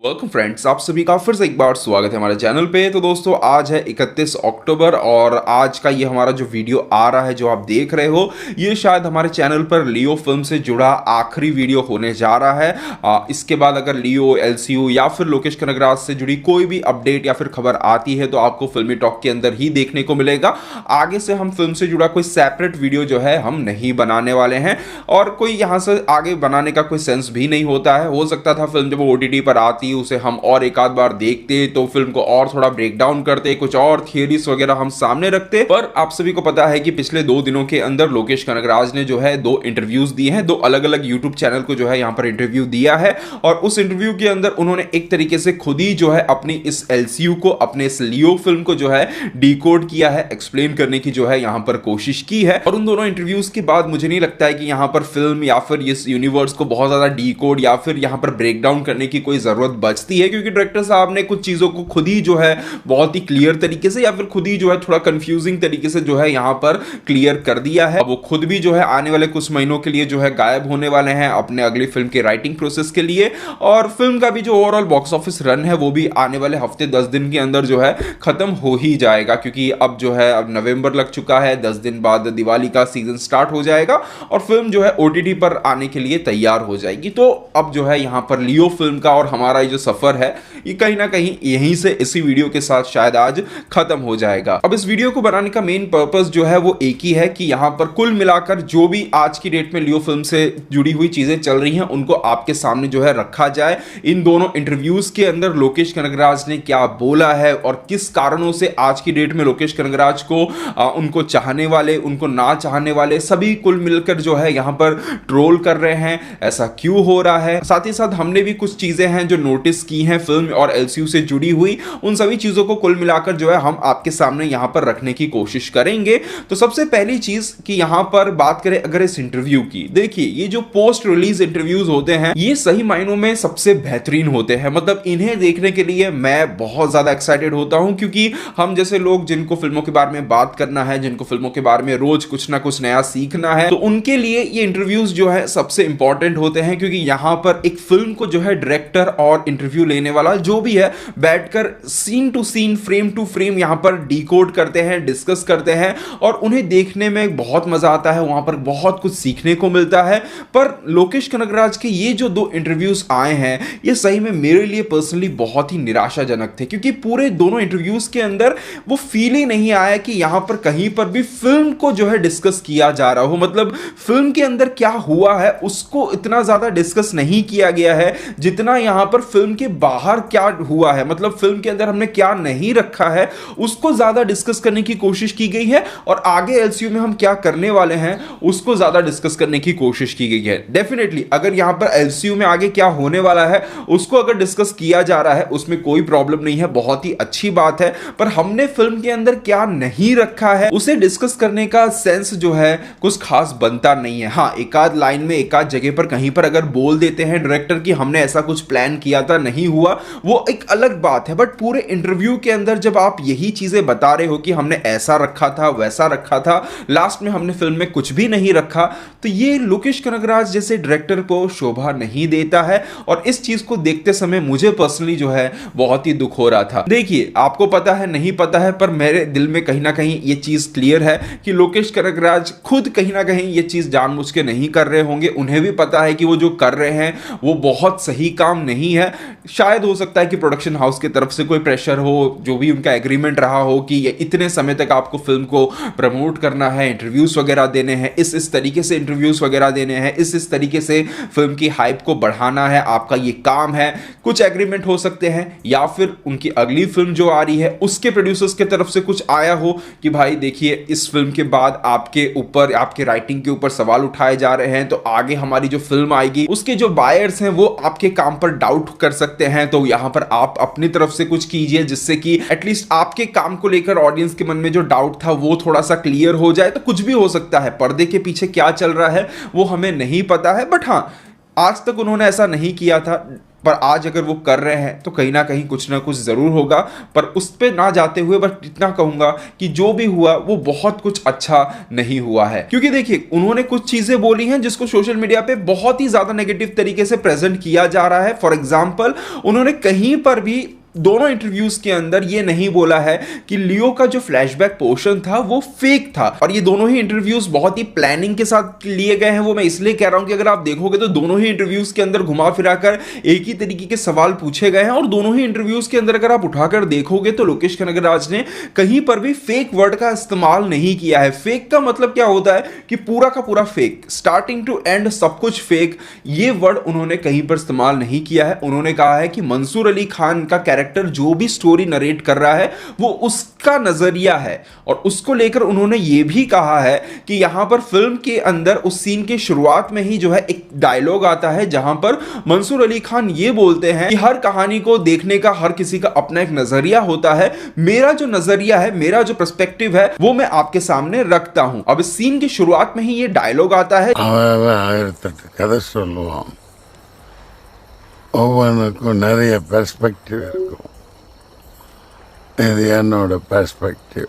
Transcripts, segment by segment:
Welcome friends, आप सभी का फिर से एक बार स्वागत है हमारे चैनल पे। तो दोस्तों, आज है 31 अक्टूबर और आज का ये हमारा जो वीडियो आ रहा है, जो आप देख रहे हो, ये शायद हमारे चैनल पर लियो फिल्म से जुड़ा आखिरी वीडियो होने जा रहा है। इसके बाद अगर लियो, एलसीयू या फिर लोकेश कनगराज से जुड़ी कोई भी अपडेट या फिर खबर आती है तो आपको फिल्मी टॉक के अंदर ही देखने को मिलेगा। आगे से हम फिल्म से जुड़ा कोई सेपरेट वीडियो जो है हम नहीं बनाने वाले हैं और कोई यहाँ से आगे बनाने का कोई सेंस भी नहीं होता है। हो सकता था फिल्म जब OTT पर आती उसे हम और एक आध बार देखते तो फिल्म को और थोड़ा ब्रेक डाउन करते, कुछ और थियरीज वगैरह हम सामने रखते, पर आप सभी को पता है कि पिछले 2 दिनों के अंदर लोकेश कनगराज ने जो है 2 इंटरव्यूज दिए हैं। 2 अलग अलग यूट्यूब चैनल को जो है यहाँ पर इंटरव्यू दिया है और उस इंटरव्यू के अंदर उन्होंने एक तरीके से खुद ही जो है अपनी इस एलसीयू को, अपने इस लियो फिल्म को जो है डिकोड किया है, एक्सप्लेन करने की जो है यहाँ पर कोशिश की है। और उन दोनों इंटरव्यूज के बाद मुझे नहीं लगता है कि यहाँ पर फिल्म या फिर इस यूनिवर्स को बहुत ज्यादा डिकोड या फिर यहाँ पर ब्रेक डाउन करने की कोई जरूरत बचती है, क्योंकि डायरेक्टर साहब ने कुछ चीजों को खुद ही जो है बहुत ही क्लियर तरीके से या फिर खुद ही जो है थोड़ा कंफ्यूजिंग तरीके से जो है यहां पर क्लियर कर दिया है। वो खुद भी जो है आने वाले कुछ महीनों के लिए जो है गायब होने वाले हैं अपने अगली फिल्म के राइटिंग प्रोसेस के लिए, और फिल्म का भी जो ओवरऑल बॉक्स ऑफिस रन है वो भी आने वाले हफ्ते 10 दिन के अंदर जो है खत्म हो ही जाएगा, क्योंकि अब जो है अब नवंबर लग चुका है, 10 दिन बाद दिवाली का सीजन स्टार्ट हो जाएगा और फिल्म जो है OTT पर आने के लिए तैयार हो जाएगी। तो अब जो है यहां पर लियो फिल्म का और हमारा जो सफर है ये कहीं ना कहीं यहीं से इसी वीडियो के साथ शायद आज खत्म हो जाएगा। अब इस वीडियो को बनाने का मेन पर्पस जो है वो एक ही है कि यहां पर कुल मिलाकर जो भी आज की डेट में लियो फिल्म से जुड़ी हुई चीजें चल रही हैं उनको आपके सामने जो है रखा जाए। इन दोनों इंटरव्यूज के अंदर लोकेश कनगराज ने क्या बोला है और किस कारणों से आज की डेट में लोकेश कनगराज को उनको चाहने वाले, उनको ना चाहने वाले सभी कुल मिलकर जो है यहां पर ट्रोल कर रहे हैं, ऐसा क्यों हो रहा है। साथ ही साथ हमने भी कुछ चीजें हैं जो नोटिस की हैं फिल्म और एलसीयू से जुड़ी हुई, उन सभी चीजों को कुल मिलाकर जो है हम आपके सामने यहां पर रखने की कोशिश करेंगे। तो सबसे पहली चीज कि यहां पर बात करें अगर इस इंटरव्यू की, देखिए ये जो पोस्ट रिलीज इंटरव्यूज होते हैं ये सही मायनों में सबसे बेहतरीन होते हैं। मतलब इन्हें देखने के लिए मैं बहुत ज्यादा एक्साइटेड होता हूं, क्योंकि हम जैसे लोग जिनको फिल्मों के बारे में बात करना है, जिनको फिल्मों के बारे में रोज कुछ ना कुछ नया सीखना है, तो उनके लिए ये इंटरव्यूज जो है सबसे इंपॉर्टेंट होते हैं, क्योंकि यहां पर एक फिल्म को जो है डायरेक्टर और इंटरव्यू लेने वाला जो भी है बैठकर scene to scene, frame to frame यहां पर डिकोड करते हैं, डिस्कस करते हैं और उन्हें देखने में बहुत मजा आता है, वहां पर बहुत कुछ सीखने को मिलता है। पर लोकेश कनगराज के ये जो 2 इंटरव्यूज आए हैं ये सही में मेरे लिए पर्सनली बहुत ही निराशाजनक थे, क्योंकि पूरे दोनों इंटरव्यूज के अंदर वो फील ही नहीं आया कि यहां पर कहीं पर भी फिल्म को जो है डिस्कस किया जा रहा हो। मतलब फिल्म के अंदर क्या हुआ है उसको इतना ज्यादा डिस्कस नहीं किया गया है जितना यहां पर फिल्म के बाहर क्या हुआ है, मतलब फिल्म के अंदर हमने क्या नहीं रखा है उसको ज्यादा डिस्कस करने की कोशिश की गई है और आगे एलसीयू में हम क्या करने वाले हैं उसको ज्यादा डिस्कस करने की कोशिश की गई है। डेफिनेटली अगर यहां पर एलसीयू में आगे क्या होने वाला है उसको अगर डिस्कस किया जा रहा है उसमें कोई प्रॉब्लम नहीं है, बहुत ही अच्छी बात है। पर हमने फिल्म के अंदर क्या नहीं रखा है उसे डिस्कस करने का सेंस जो है कुछ खास बनता नहीं है। हाँ, एक आध लाइन में, एक आध जगह पर कहीं पर अगर बोल देते हैं डायरेक्टर कि हमने ऐसा कुछ प्लान किया था, नहीं हुआ, वो एक अलग बात है। बट पूरे इंटरव्यू के अंदर जब आप यही चीजें बता रहे हो कि हमने ऐसा रखा था, वैसा रखा था, लास्ट में हमने फिल्म में कुछ भी नहीं रखा, तो ये लोकेश कनगराज जैसे डायरेक्टर को शोभा नहीं देता है और इस चीज को देखते समय मुझे पर्सनली जो है बहुत ही दुख हो रहा था। देखिए, आपको पता है नहीं पता है, पर मेरे दिल में कहीं ना कहीं ये चीज क्लियर है कि लोकेश कनगराज खुद कहीं ना कहीं ये चीज जानबूझ के नहीं कर रहे होंगे। उन्हें भी पता है कि वो जो कर रहे हैं वो बहुत सही काम नहीं है। शायद हो सकता है कि प्रोडक्शन हाउस की तरफ से कोई प्रेशर हो, जो भी उनका एग्रीमेंट रहा हो कि ये इतने समय तक आपको फिल्म को प्रमोट करना है, इंटरव्यूज वगैरह देने हैं, इस तरीके से इंटरव्यूज वगैरह देने हैं, इस तरीके से फिल्म की हाइप को बढ़ाना है, आपका ये काम है। कुछ एग्रीमेंट हो सकते हैं या फिर उनकी अगली फिल्म जो आ रही है उसके प्रोड्यूसर्स की तरफ से कुछ आया हो कि भाई देखिए इस फिल्म के बाद आपके ऊपर, आपके राइटिंग के ऊपर सवाल उठाए जा रहे हैं, तो आगे हमारी जो फिल्म आएगी उसके जो बायर्स हैं वो आपके काम पर डाउट कर सकते हैं, तो यहां पर आप अपनी तरफ से कुछ कीजिए जिससे कि एटलीस्ट आपके काम को लेकर ऑडियंस के मन में जो डाउट था वो थोड़ा सा क्लियर हो जाए। तो कुछ भी हो सकता है, पर्दे के पीछे क्या चल रहा है वो हमें नहीं पता है, बट हाँ आज तक उन्होंने ऐसा नहीं किया था। पर आज अगर वो कर रहे हैं तो कहीं ना कुछ जरूर होगा। पर उस पे ना जाते हुए बस इतना कहूंगा कि जो भी हुआ वो बहुत कुछ अच्छा नहीं हुआ है, क्योंकि देखिए उन्होंने कुछ चीजें बोली हैं जिसको सोशल मीडिया पे बहुत ही ज्यादा नेगेटिव तरीके से प्रेजेंट किया जा रहा है। फॉर एग्जाम्पल, उन्होंने कहीं पर भी दोनों इंटरव्यूज के अंदर ये नहीं बोला है कि लियो का जो फ्लैशबैक पोर्शन था वो फेक था। और ये दोनों ही इंटरव्यूज बहुत ही प्लानिंग के साथ लिए गए हैं। वो मैं इसलिए कह रहा हूं कि अगर आप देखोगे तो दोनों ही इंटरव्यूज के अंदर घुमा फिराकर एक ही तरीके के सवाल पूछे गए हैं, और दोनों ही इंटरव्यूज के अंदर अगर आप उठाकर देखोगे तो लोकेश कनगराज ने कहीं पर भी फेक वर्ड का इस्तेमाल नहीं किया है। फेक का मतलब क्या होता है कि पूरा का पूरा फेक, स्टार्टिंग टू एंड सब कुछ फेक, ये वर्ड उन्होंने कहीं पर इस्तेमाल नहीं किया है। उन्होंने कहा है कि मंसूर अली खान का कैरेक्टर जो भी स्टोरी नरेट कर रहा है वो उसका नजरिया है, और उसको लेकर उन्होंने ये भी कहा है कि यहां पर फिल्म के अंदर उस सीन के शुरुआत में ही जो है एक डायलॉग आता है जहां पर मंसूर अली खान ये बोलते हैं कि हर कहानी को देखने का हर किसी का अपना एक नजरिया होता है, मेरा जो नजरिया है, मेरा जो पर्सपेक्टिव है वो मैं आपके सामने रखता हूं। अब इस सीन की शुरुआत में ही ये डायलॉग आता है, கதை சொல்லுவான், ஒவ்வொன்றுக்கும் நிறைய பெர்ஸ்பெக்டிவ் இருக்கும். இது என்னோட பெர்ஸ்பெக்டிவ்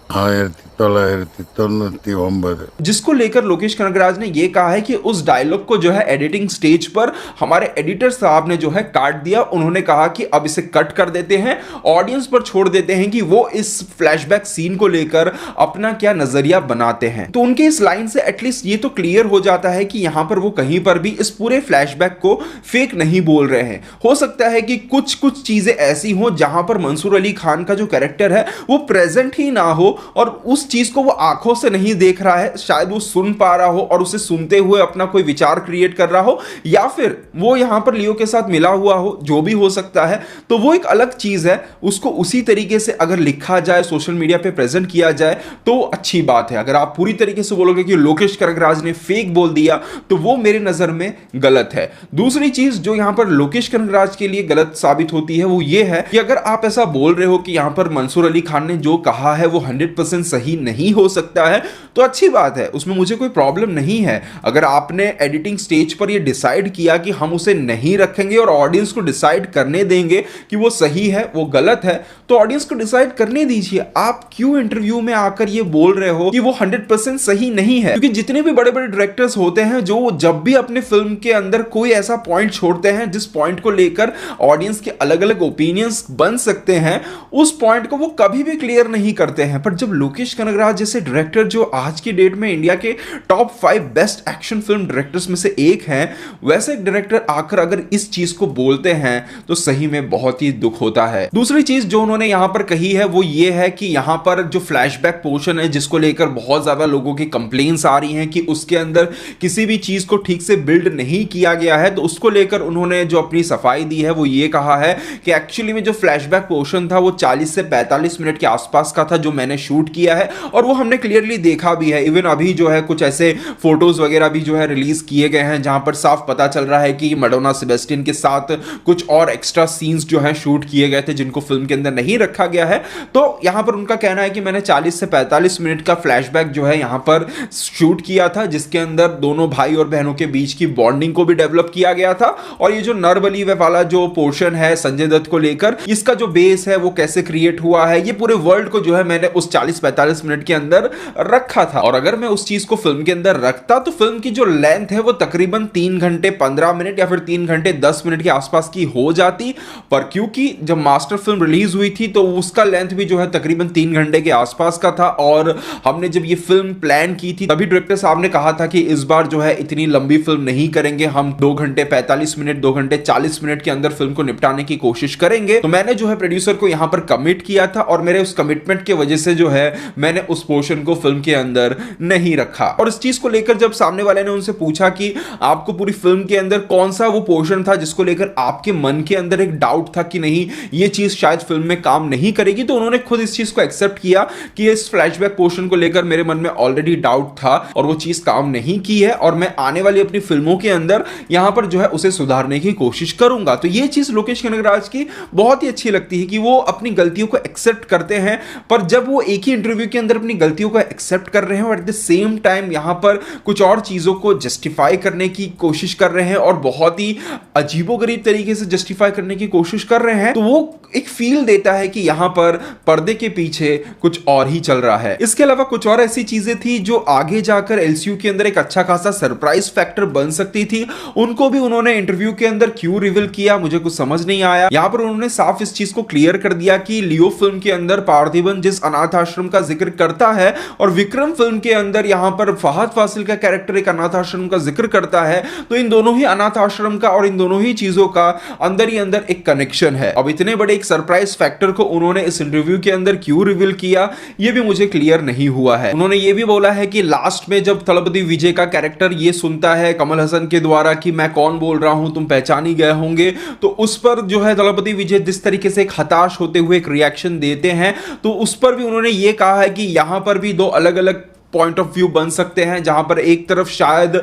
1999। जिसको लेकर लोकेश कनगराज ने यह कहा है कि उस डायलॉग को जो है एडिटिंग स्टेज पर हमारे एडिटर साहब ने जो है काट दिया। उन्होंने कहा कि अब इसे कट कर देते हैं, ऑडियंस पर छोड़ देते हैं कि वो इस फ्लैशबैक सीन को लेकर अपना क्या नजरिया बनाते हैं। तो उनके इस लाइन से एटलीस्ट ये तो क्लियर हो जाता है कि यहां पर वो कहीं पर भी इस पूरे फ्लैशबैक को फेक नहीं बोल रहे हैं। हो सकता है कि कुछ कुछ चीजें ऐसी हो जहां पर मंसूर अली खान का जो कैरेक्टर है वो प्रेजेंट ही ना हो, और उस चीज को वो आंखों से नहीं देख रहा है, शायद वो सुन पा रहा हो और उसे सुनते हुए अपना कोई विचार क्रिएट कर रहा हो, या फिर वो यहां पर लियो के साथ मिला हुआ हो, जो भी हो सकता है। तो वो एक अलग चीज है, उसको उसी तरीके से अगर लिखा जाए, सोशल मीडिया पे प्रेजेंट किया जाए तो अच्छी बात है। अगर आप पूरी तरीके से बोलोगे कि लोकेश कनगराज ने फेक बोल दिया तो वो मेरे नजर में गलत है। दूसरी चीज जो यहां पर लोकेश कनगराज के लिए गलत साबित होती है वो ये है कि अगर आप ऐसा बोल रहे हो कि यहां पर मंसूर अली खान ने जो कहा है वो 100% सही नहीं हो सकता है, तो अच्छी बात है, उसमें मुझे कोई प्रॉब्लम नहीं है। अगर आपने एडिटिंग स्टेज पर ये डिसाइड किया कि हम उसे नहीं रखेंगे और ऑडियंस को डिसाइड करने देंगे कि वो सही है वो गलत है, तो ऑडियंस को डिसाइड करने दीजिए। आप क्यों इंटरव्यू में आकर ये बोल रहे हो कि वो 100% सही नहीं है? क्योंकि जितने भी बड़े बड़े डायरेक्टर्स होते हैं जो जब भी अपने फिल्म के अंदर कोई ऐसा पॉइंट छोड़ते हैं जिस पॉइंट को लेकर ऑडियंस के अलग अलग ओपिनियंस बन सकते हैं, उस पॉइंट को वो कभी भी क्लियर नहीं करते हैं। पर जब लोकेश कनगराज जैसे डायरेक्टर, जो आज की डेट में इंडिया के top 5 best action film directors में से एक हैं, वैसे एक डायरेक्टर आकर अगर इस चीज को बोलते हैं तो सही में बहुत ही दुख होता है। दूसरी चीज जो उन्होंने यहां पर कही है वो ये है कि यहां पर जो फ्लैशबैक पोर्शन है जिसको लेकर बहुत ज्यादा लोगों की कंप्लेंट्स आ रही हैं कि उसके अंदर किसी भी चीज को ठीक से बिल्ड नहीं किया गया है, तो उसको लेकर उन्होंने जो अपनी सफाई दी है वो ये कहा है कि एक्चुअली में जो फ्लैशबैक पोर्शन था वो 40 से 45 मिनट के आसपास का था जो मैंने शूट किया है, और वो हमने क्लियरली देखा भी है। इवन अभी जो है कुछ ऐसे फोटोज वगैरह भी जो है रिलीज किए गए हैं जहां पर साफ पता चल रहा है कि मैडोना सेबेस्टियन के साथ कुछ और एक्स्ट्रा सीन्स जो है शूट किए गए थे जिनको फिल्म के अंदर नहीं रखा गया है। तो यहां पर उनका कहना है कि मैंने 40 से 45 मिनट का फ्लैशबैक जो है यहां पर शूट किया था, जिसके अंदर दोनों भाई और बहनों के बीच की बॉन्डिंग को भी डेवलप किया गया था। और ये जो नरबली वाला जो पोर्शन है संजय दत्त को लेकर, इसका जो बेस है वो कैसे क्रिएट हुआ है, ये पूरे वर्ल्ड को जो है मैंने उस 40-45 मिनट के अंदर रखा था। और अगर मैं उस चीज को फिल्म के अंदर रखता तो फिल्म की जो लेंथ है वो तकरीबन 3 घंटे 15 मिनट या फिर 3 घंटे 10 मिनट के आसपास की हो जाती। पर क्योंकि जब मास्टर फिल्म रिलीज हुई थी तो उसका लेंथ भी जो है तकरीबन 3 घंटे के आसपास का था, और हमने जब ये फिल्म प्लान की थी तभी डायरेक्टर साहब ने कहा था कि इस बार जो है इतनी लंबी फिल्म नहीं करेंगे, हम 2 घंटे 45 मिनट 2 घंटे 40 मिनट के अंदर फिल्म को निपटाने की कोशिश करेंगे। तो मैंने जो है प्रोड्यूसर को यहां पर कमिट किया था, और मेरे उस कमिटमेंट की वजह से जो है मैंने उस पोर्शन को फिल्म के अंदर नहीं रखा। और इस चीज को लेकर जब सामने वाले ने उनसे पूछा कि आपको पूरी फिल्म के अंदर कौन सा वो पोर्शन था जिसको लेकर आपके मन के अंदर एक डाउट था कि नहीं ये चीज शायद फिल्म में काम नहीं करेगी, तो उन्होंने खुद इस चीज को एक्सेप्ट किया कि इस फ्लैशबैक पोर्शन को लेकर मेरे मन में ऑलरेडी डाउट था और वो चीज काम नहीं की है, और मैं आने वाली अपनी फिल्मों के अंदर यहां पर जो है उसे सुधारने की कोशिश करूंगा। तो ये चीज लोकेश कनगराज की बहुत ही अच्छी लगती है कि वो अपनी गलतियों को एक्सेप्ट करते हैं, पर जब वो एक ही इंटरव्यू के अंदर अपनी गलतियों को एक्सेप्ट कर रहे हैं और एट द सेम टाइम यहां पर कुछ और चीजों को जस्टिफाई करने की कोशिश कर रहे हैं और बहुत ही अजीबोगरीब तरीके से जस्टिफाई करने की कोशिश कर रहे हैं, तो वो एक फील देता है कि यहां पर पर्दे के पीछे कुछ और ही चल रहा है। इसके अलावा कुछ और ऐसी चीजें थी जो आगे जाकर एलसीयू के अंदर एक अच्छा खासा सरप्राइज फैक्टर बन सकती थी, उनको भी उन्होंने इंटरव्यू के अंदर क्यों रिवील किया मुझे कुछ समझ नहीं आया। यहां पर उन्होंने साफ इस चीज को क्लियर कर दिया कि लियो फिल्म के अंदर पार्थिबन जिस अनाथ आश्रम का जिक्र करता है और विक्रम फिल्म के अंदर यहां पर फहद फासिल का कैरेक्टर एक अनाथ आश्रम का जिक्र करता है, तो इन दोनों ही अनाथ आश्रम का और इन दोनों ही चीजों का अंदर ही अंदर एक कनेक्शन है। अब इतने बड़े एक सरप्राइज फैक्टर को उन्होंने इस इंटरव्यू के अंदर क्यों रिवील किया ये भी मुझे क्लियर नहीं हुआ है। उन्होंने ये भी बोला है कि लास्ट में जब तलपति विजय का कैरेक्टर ये सुनता है कमल हसन के द्वारा कि मैं कौन बोल रहा हूं तुम पहचान ही गए होंगे, तो उस पर जो है तलपति विजय जिस तरीके से एक हताश होते हुए एक रिएक्शन देते हैं, तो उस पर भी उन्होंने ये कहा है कि यहां पर भी दो अलग अलग पॉइंट ऑफ व्यू बन सकते हैं, जहां पर एक तरफ शायद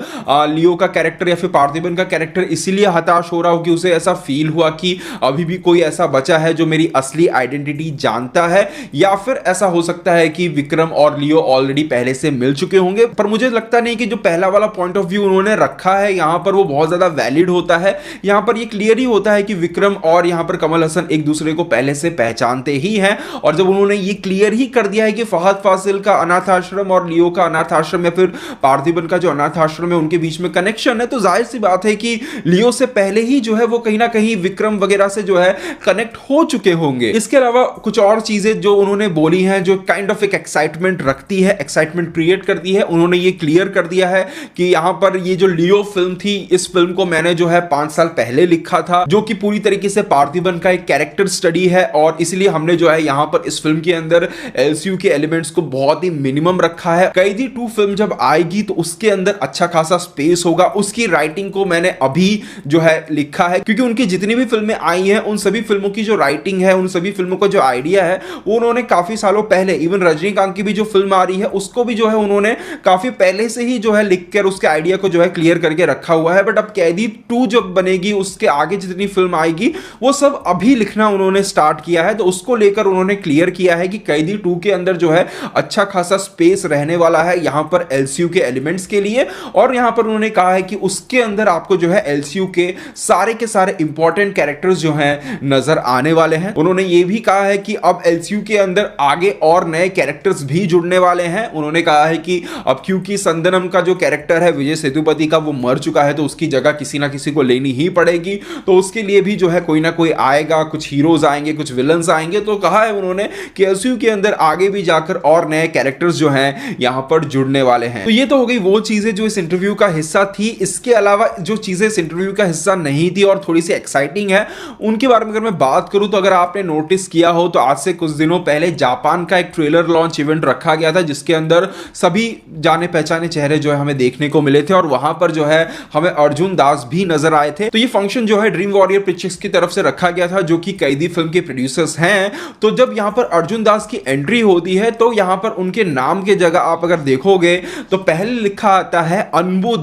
लियो का कैरेक्टर या फिर पार्थिबन का कैरेक्टर इसीलिए हताश हो रहा हो कि उसे ऐसा फील हुआ कि अभी भी कोई ऐसा बचा है जो मेरी असली आइडेंटिटी जानता है, या फिर ऐसा हो सकता है कि विक्रम और लियो ऑलरेडी पहले से मिल चुके होंगे। पर मुझे लगता नहीं कि जो पहला वाला पॉइंट ऑफ व्यू उन्होंने रखा है यहां पर वो बहुत ज्यादा वैलिड होता है। यहां पर ये क्लियर ही होता है कि विक्रम और यहां पर कमल हसन एक दूसरे को पहले से पहचानते ही हैं, और जब उन्होंने ये क्लियर ही कर दिया है कि फहद फासिल का अनाथ आश्रम और लियो का अनाथ आश्रम या फिर पार्थिबन का जो अनाथ आश्रम है उनके बीच में कनेक्शन है, तो जाहिर सी बात है कि लियो से पहले ही जो है वो कहीं ना कहीं विक्रम वगैरह से जो है कनेक्ट हो चुके होंगे। इसके अलावा कुछ और चीजें जो उन्होंने बोली हैं जो काइंड ऑफ एक एक्साइटमेंट रखती है, एक्साइटमेंट क्रिएट करती है, उन्होंने ये क्लियर कर दिया है कि यहां पर ये जो लियो फिल्म थी, इस फिल्म को मैंने जो है 5 साल पहले लिखा था, जो कि पूरी तरीके से पार्थिबन का एक कैरेक्टर स्टडी है, और इसलिए हमने जो है यहां पर इस फिल्म के अंदर एलसीयू के एलिमेंट्स को बहुत ही मिनिमम रखा है। कैदी 2 फिल्म जब आएगी तो उसके अंदर अच्छा खासा स्पेस होगा, उसकी राइटिंग को मैंने अभी जो है लिखा है, क्योंकि उनकी जितनी भी फिल्में आई हैं उन सभी फिल्मों की जो राइटिंग है, उन सभी फिल्मों का जो आइडिया है वो उन्होंने काफी सालों पहले, इवन रजनीकांत की भी जो फिल्म आ रही है उसको भी जो है उन्होंने काफी पहले से ही जो है लिखकर उसके आइडिया को जो है क्लियर करके रखा हुआ है। बट अब कैदी 2 जब बनेगी उसके आगे जितनी फिल्म आएगी वो सब अभी लिखना उन्होंने स्टार्ट किया है, तो उसको लेकर उन्होंने क्लियर किया है कि कैदी 2 के अंदर जो है अच्छा खासा स्पेस रहने वाला है यहां पर एलसीयू के एलिमेंट्स के लिए, और यहां पर उन्होंने कहा है कि उसके अंदर आपको जो है एलसीयू के सारे इंपॉर्टेंट कैरेक्टर्स जो हैं नजर आने वाले हैं। उन्होंने ये भी कहा है कि अब एलसीयू के अंदर आगे और नए कैरेक्टर्स भी जुड़ने वाले हैं। उन्होंने कहा है कि अब क्योंकि संदनम का जो कैरेक्टर है विजय सेतुपति का वो मर चुका है, तो उसकी जगह किसी ना किसी को लेनी ही पड़ेगी, तो उसके लिए भी जो है कोई ना कोई आएगा, कुछ हीरोज आएंगे, कुछ विलन्स आएंगे। तो कहा है उन्होंने कि एलसीयू के अंदर आगे भी जाकर और नए कैरेक्टर्स जो हैं यहां पर जुड़ने वाले हैं। तो ये तो हो गई वो चीजें जो इस इंटरव्यू का हिस्सा थी। इसके अलावा जो चीजें इस इंटरव्यू का हिस्सा नहीं थी और थोड़ी सी एक्साइटिंग है उनके बारे में अगर मैं बात करूं, तो अगर आपने नोटिस किया हो तो आज से कुछ दिनों पहले जापान का एक ट्रेलर लॉन्च इवेंट रखा गया था, जिसके अंदर सभी जाने पहचाने चेहरे जो है हमें देखने को मिले थे, और वहां पर जो है हमें अर्जुन दास भी नजर आए थे। तो ये फंक्शन जो है ड्रीम वॉरियर पिक्चर्स की तरफ से रखा गया था, जो कि कैदी फिल्म के प्रोड्यूसर्स हैं। तो जब यहां पर अर्जुन दास की एंट्री होती है तो यहां पर उनके नाम की जगह आप अगर देखोगे तो पहले लिखा आता है अनबू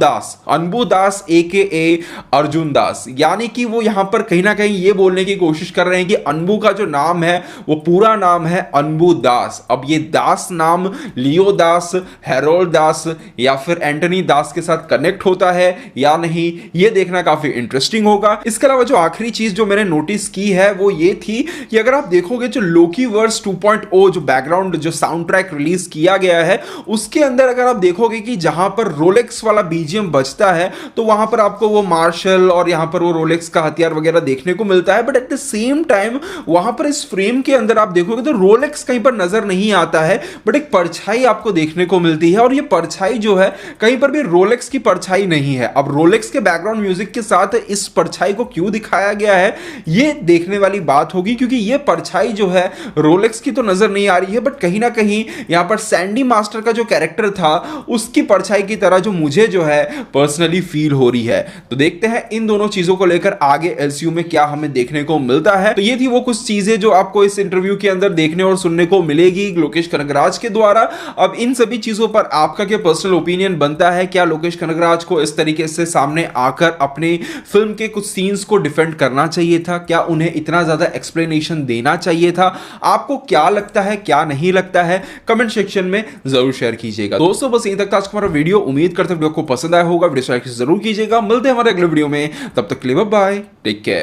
दास AKA अर्जुन दास, यानी कि वो यहां पर कहीं ना कहीं ये बोलने की कोशिश कर रहे हैं कि अनबू का जो नाम है वो पूरा नाम है अनबू दास। अब ये दास नाम लियो दास, हेरोल्ड दास या फिर एंटनी दास के साथ कनेक्ट होता है या नहीं, ये देखना काफी इंटरेस्टिंग होगा। इसके अलावा जो आखिरी चीज जो मैंने नोटिस की है वो ये थी कि अगर आप देखोगे जो लोकी वर्स 2.0 जो बैकग्राउंड जो साउंड ट्रैक रिलीज किया गया है उसके अंदर अगर आप देखोगे कि जहां पर रोलेक्स वाला बीजीएम बजता है तो वहां पर आपको वो मार्शल और यहां पर वो रोलेक्स का हथियार वगैरह देखने को मिलता है, but at the same time वहां पर इस फ्रेम के अंदर आप देखोगे तो रोलेक्स कहीं पर नजर नहीं आता है, बट एक परछाई आपको देखने को मिलती है, और ये परछाई जो है कहीं पर भी रोलेक्स की परछाई नहीं है। अब रोलेक्स के बैकग्राउंड म्यूजिक के साथ इस परछाई को क्यों दिखाया गया है ये देखने वाली बात होगी, क्योंकि ये परछाई जो है रोलेक्स की तो नजर नहीं आ रही है, बट कहीं ना कहीं यहां पर सैंडी मास्टर का जो कैरेक्टर था उसकी परछाई की तरह जो मुझे जो है पर्सनली फील हो रही है। तो देखते हैं इन दोनों चीजों को लेकर आगे एलसीयू में क्या हमें देखने को मिलता है। तो ये थी वो कुछ चीजें जो आपको इस इंटरव्यू के अंदर देखने और सुनने को मिलेगी लोकेश कनगराज के द्वारा। अब इन सभी चीजों पर आपका क्या पर्सनल ओपिनियन बनता है? क्या लोकेश कनगराज को इस तरीके से सामने आकर अपनी फिल्म के कुछ सीन्स को डिफेंड करना चाहिए था? क्या उन्हें इतना ज्यादा एक्सप्लेनेशन देना चाहिए था? आपको क्या लगता है, क्या नहीं लगता है? कमेंट सेक्शन में जरूर शेयर कीजिएगा। दोस्तों बस यहीं तक था आज का हमारा वीडियो। उम्मीद करते हैं वीडियो को पसंद आया होगा। वीडियो लाइक जरूर कीजिएगा। मिलते हैं हमारे अगले वीडियो में, तब तक के लिए बाय बाय, टेक केयर।